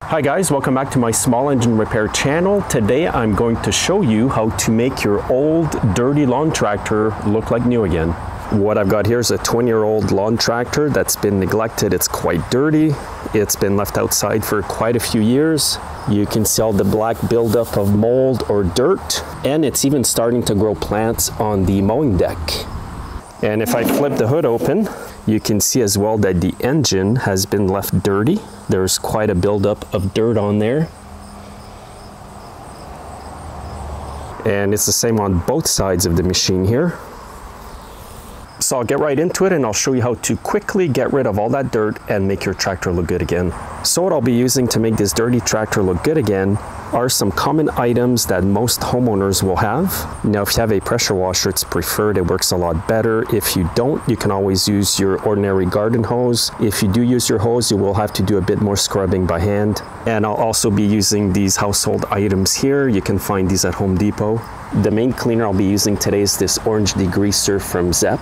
Hi guys, welcome back to my small engine repair channel. Today I'm going to show you how to make your old dirty lawn tractor look like new again. What I've got here is a 20-year-old lawn tractor that's been neglected. It's quite dirty. It's been left outside for quite a few years. You can see all the black buildup of mold or dirt, and it's even starting to grow plants on the mowing deck. And if I flip the hood open, you can see as well that the engine has been left dirty. There's quite a buildup of dirt on there. And it's the same on both sides of the machine here. So I'll get right into it and I'll show you how to quickly get rid of all that dirt and make your tractor look good again. So what I'll be using to make this dirty tractor look good again are some common items that most homeowners will have. Now, if you have a pressure washer, it's preferred. It works a lot better. If you don't, you can always use your ordinary garden hose. If you do use your hose, you will have to do a bit more scrubbing by hand. And I'll also be using these household items here. You can find these at Home Depot. The main cleaner I'll be using today is this orange degreaser from Zepp.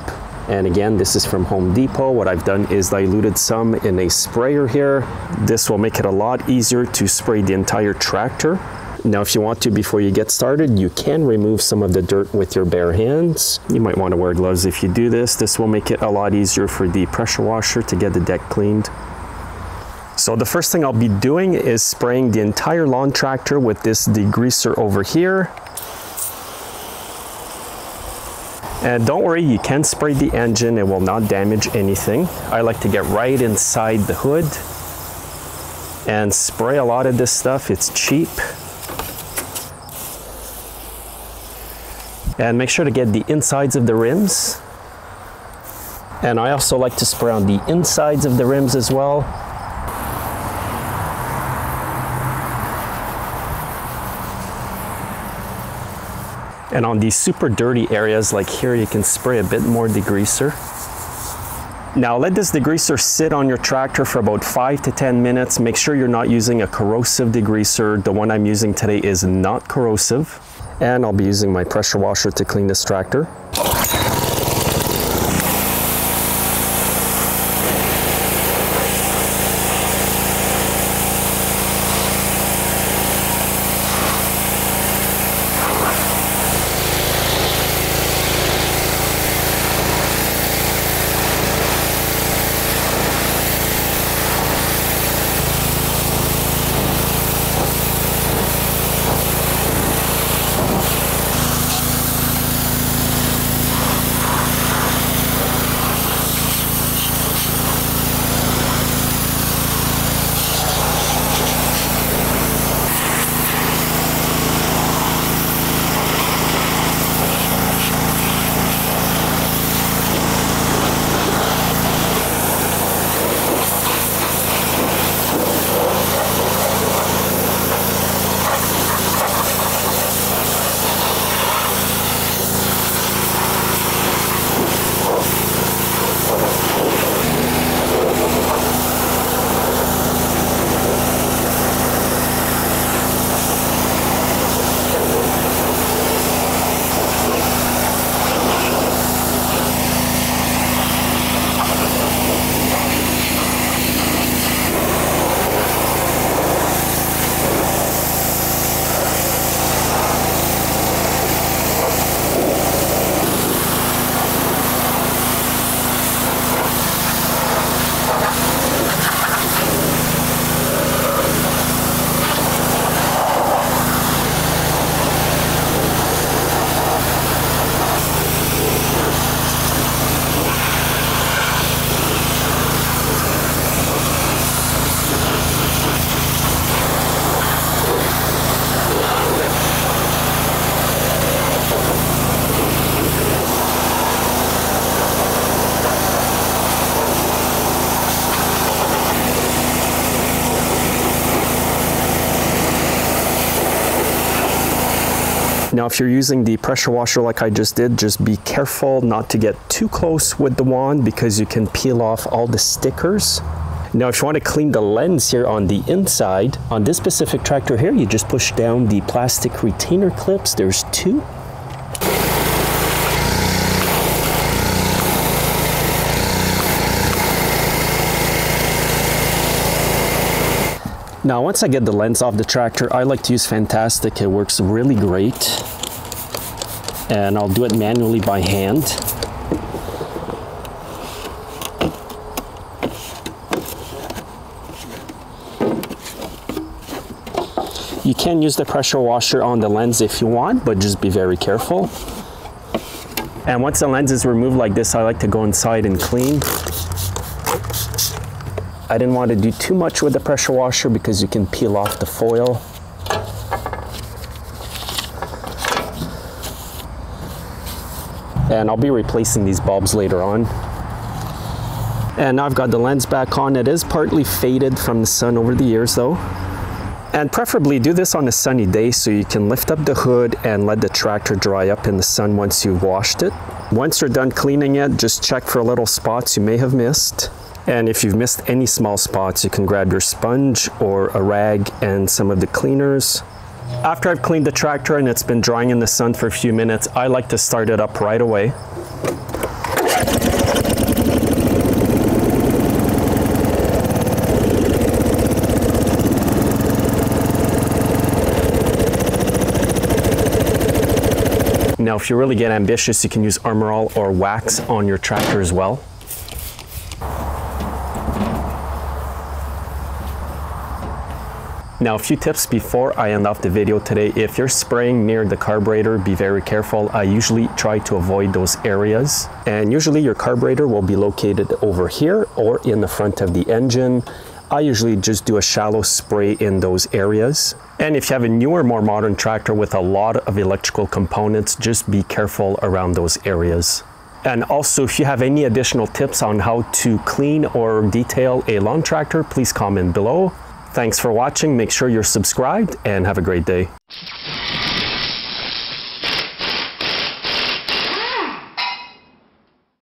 And again, this is from Home Depot. What I've done is diluted some in a sprayer here. This will make it a lot easier to spray the entire tractor. Now, if you want to, before you get started, you can remove some of the dirt with your bare hands. You might want to wear gloves if you do this. This will make it a lot easier for the pressure washer to get the deck cleaned. So the first thing I'll be doing is spraying the entire lawn tractor with this degreaser over here. And don't worry, you can spray the engine, it will not damage anything. I like to get right inside the hood and spray a lot of this stuff. It's cheap. And make sure to get the insides of the rims. And I also like to spray on the insides of the rims as well. And on these super dirty areas like here, you can spray a bit more degreaser. Now let this degreaser sit on your tractor for about 5 to 10 minutes. Make sure you're not using a corrosive degreaser. The one I'm using today is not corrosive. And I'll be using my pressure washer to clean this tractor. Now, if you're using the pressure washer like I just did, just be careful not to get too close with the wand because you can peel off all the stickers. Now, if you want to clean the lens here on the inside, on this specific tractor here, you just push down the plastic retainer clips. There's 2. Now, once I get the lens off the tractor, I like to use Fantastic. It works really great. And I'll do it manually by hand. You can use the pressure washer on the lens if you want, but just be very careful. And once the lens is removed like this, I like to go inside and clean. I didn't want to do too much with the pressure washer because you can peel off the foil. And I'll be replacing these bulbs later on. And now I've got the lens back on. It is partly faded from the sun over the years though. And preferably do this on a sunny day so you can lift up the hood and let the tractor dry up in the sun once you've washed it. Once you're done cleaning it, just check for little spots you may have missed. And if you've missed any small spots, you can grab your sponge or a rag and some of the cleaners. After I've cleaned the tractor and it's been drying in the sun for a few minutes, I like to start it up right away. Now, if you really get ambitious, you can use Armor All or wax on your tractor as well. Now, a few tips before I end off the video today. If you're spraying near the carburetor, be very careful. I usually try to avoid those areas. And usually your carburetor will be located over here or in the front of the engine. I usually just do a shallow spray in those areas. And if you have a newer, more modern tractor with a lot of electrical components, just be careful around those areas. And also, if you have any additional tips on how to clean or detail a lawn tractor, please comment below. Thanks for watching. Make sure you're subscribed and have a great day.